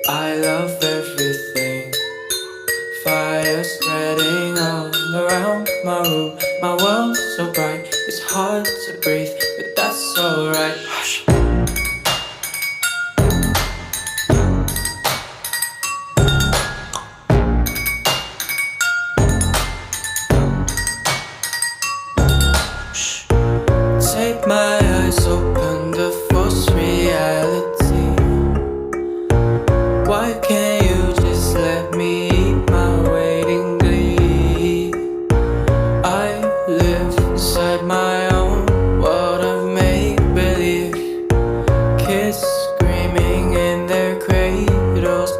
I love everything. Fire spreading all around my room. My world's so bright, it's hard to breathe, but that's alright. Hush. Shh. Take my eyes open to false reality. Why can't you just let me eat my weight in glee? I live inside my own world of make-believe. Kids screaming in their cradles.